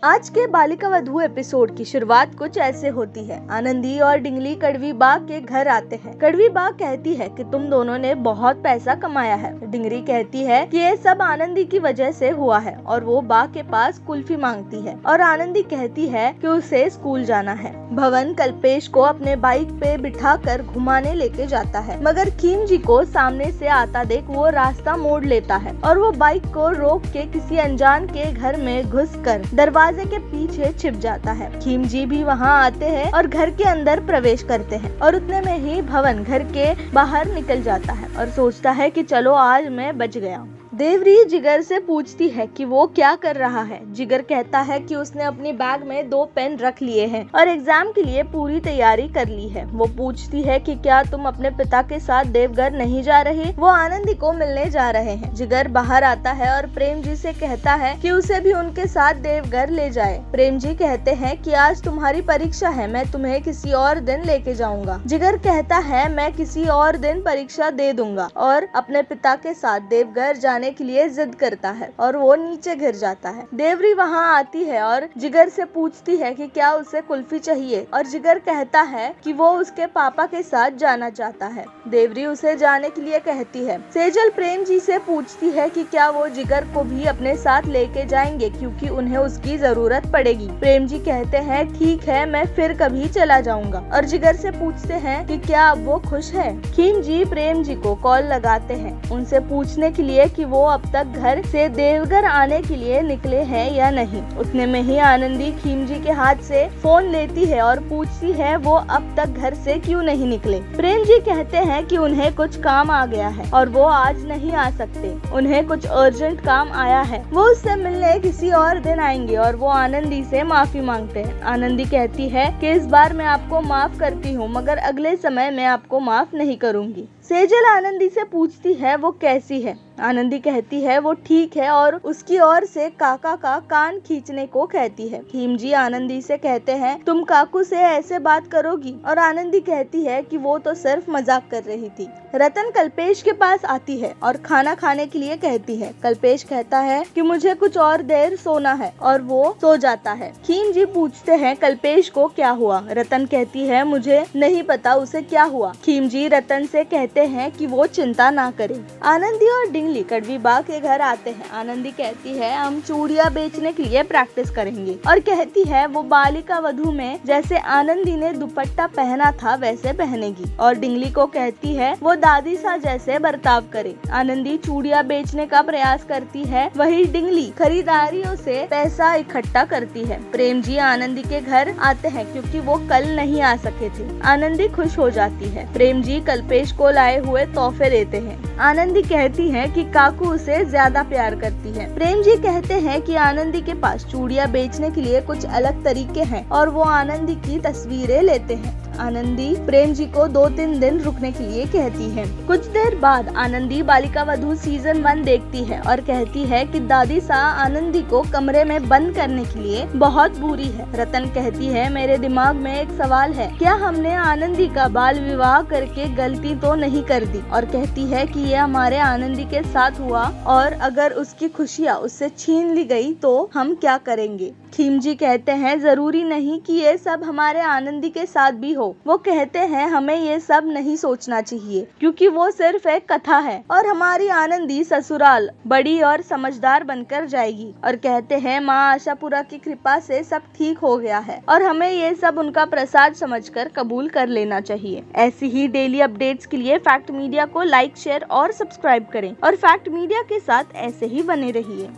आज के बालिका वधू एपिसोड की शुरुआत कुछ ऐसे होती है। आनंदी और डिंगली कड़वी बा के घर आते हैं। कड़वी बा कहती है कि तुम दोनों ने बहुत पैसा कमाया है। डिंगली कहती है कि ये सब आनंदी की वजह से हुआ है और वो बा के पास कुल्फी मांगती है और आनंदी कहती है कि उसे स्कूल जाना है। भवन कल्पेश को अपने बाइक पे बिठा कर घुमाने लेके जाता है, मगर खीमजी को सामने से आता देख वो रास्ता मोड़ लेता है और वो बाइक को रोक के किसी अनजान के घर में घुसकर दरवाजे के पीछे छिप जाता है। खीमजी भी वहाँ आते हैं और घर के अंदर प्रवेश करते हैं और उतने में ही भवन घर के बाहर निकल जाता है और सोचता है कि चलो आज मैं बच गया। देवरी जिगर से पूछती है कि वो क्या कर रहा है। जिगर कहता है कि उसने अपनी बैग में 2 पेन रख लिए हैं और एग्जाम के लिए पूरी तैयारी कर ली है। वो पूछती है कि क्या तुम अपने पिता के साथ देवघर नहीं जा रहे? वो आनंदी को मिलने जा रहे हैं। जिगर बाहर आता है और प्रेम जी से कहता है कि उसे भी उनके साथ देवघर ले जाए। प्रेम जी कहते हैं कि आज तुम्हारी परीक्षा है, मैं तुम्हें किसी और दिन लेके जाऊंगा। जिगर कहता है मैं किसी और दिन परीक्षा दे दूंगा और अपने पिता के साथ देवघर जाने के लिए जिद करता है और वो नीचे गिर जाता है। देवरी वहाँ आती है और जिगर से पूछती है कि क्या उसे कुल्फी चाहिए और जिगर कहता है कि वो उसके पापा के साथ जाना चाहता है। देवरी उसे जाने के लिए कहती है। सेजल प्रेम जी से पूछती है कि क्या वो जिगर को भी अपने साथ लेके जाएंगे क्योंकि उन्हें उसकी जरूरत पड़ेगी। प्रेम जी कहते हैं ठीक है, मैं फिर कभी चला जाऊंगा और जिगर से पूछते हैं कि क्या अब वो खुश है। खीम जी प्रेम जी को कॉल लगाते हैं उनसे पूछने के लिए कि वो अब तक घर से देवघर आने के लिए निकले हैं या नहीं। उतने में ही आनंदी खीमजी के हाथ से फोन लेती है और पूछती है वो अब तक घर से क्यों नहीं निकले। प्रेम जी कहते हैं कि उन्हें कुछ काम आ गया है और वो आज नहीं आ सकते, उन्हें कुछ अर्जेंट काम आया है, वो उससे मिलने किसी और दिन आएंगे और वो आनंदी से माफी मांगते हैं। आनंदी कहती है कि इस बार मैं आपको माफ करती हूँ मगर अगले समय मैं आपको माफ नहीं करूँगी। सेजल आनंदी से पूछती है वो कैसी है। आनंदी कहती है वो ठीक है और उसकी ओर से काका का कान खींचने को कहती है। खीमजी आनंदी से कहते हैं तुम काकू से ऐसे बात करोगी और आनंदी कहती है कि वो तो सिर्फ मजाक कर रही थी। रतन कल्पेश के पास आती है और खाना खाने के लिए कहती है। कल्पेश कहता है कि मुझे कुछ और देर सोना है और वो सो जाता है। खीमजी पूछते हैं कल्पेश को क्या हुआ। रतन कहती है मुझे नहीं पता उसे क्या हुआ। खीमजी रतन से कहते हैं कि वो चिंता ना करे। आनंदी और डिंगली कड़वी बा के घर आते हैं। आनंदी कहती है हम चूड़ियां बेचने के लिए प्रैक्टिस करेंगे और कहती है वो बालिका वधू में जैसे आनंदी ने दुपट्टा पहना था वैसे पहनेगी और डिंगली को कहती है वो दादी सा जैसे बर्ताव करे। आनंदी चूड़ियां बेचने का प्रयास करती है, वही डिंगली खरीदारियों से पैसा इकट्ठा करती है। प्रेम जी आनंदी के घर आते हैं क्योंकि वो कल नहीं आ सके थे। आनंदी खुश हो जाती है। प्रेम जी कल्पेश को लाए हुए तोहफे देते हैं। आनंदी कहती है कि काकू उसे ज्यादा प्यार करती है। प्रेम जी कहते हैं कि आनंदी के पास चूड़ियां बेचने के लिए कुछ अलग तरीके हैं और वो आनंदी की तस्वीरें लेते हैं। आनंदी प्रेम जी को 2-3 दिन रुकने के लिए कहती है। कुछ देर बाद आनंदी बालिका वधू सीजन 1 देखती है और कहती है कि दादी सा आनंदी को कमरे में बंद करने के लिए बहुत बुरी है। रतन कहती है मेरे दिमाग में एक सवाल है, क्या हमने आनंदी का बाल विवाह करके गलती तो नहीं कर दी? और कहती है कि ये हमारे आनंदी के साथ हुआ और अगर उसकी खुशियाँ उससे छीन ली गई तो हम क्या करेंगे? खीमजी कहते हैं जरूरी नहीं कि ये सब हमारे आनंदी के साथ भी हो। वो कहते हैं हमें ये सब नहीं सोचना चाहिए क्योंकि वो सिर्फ एक कथा है और हमारी आनंदी ससुराल बड़ी और समझदार बनकर जाएगी। और कहते हैं माँ आशापुरा की कृपा से सब ठीक हो गया है और हमें ये सब उनका प्रसाद समझकर कबूल कर लेना चाहिए। ऐसी ही डेली अपडेट्स के लिए फैक्ट मीडिया को लाइक, शेयर और सब्सक्राइब करें और फैक्ट मीडिया के साथ ऐसे ही बने रहिए।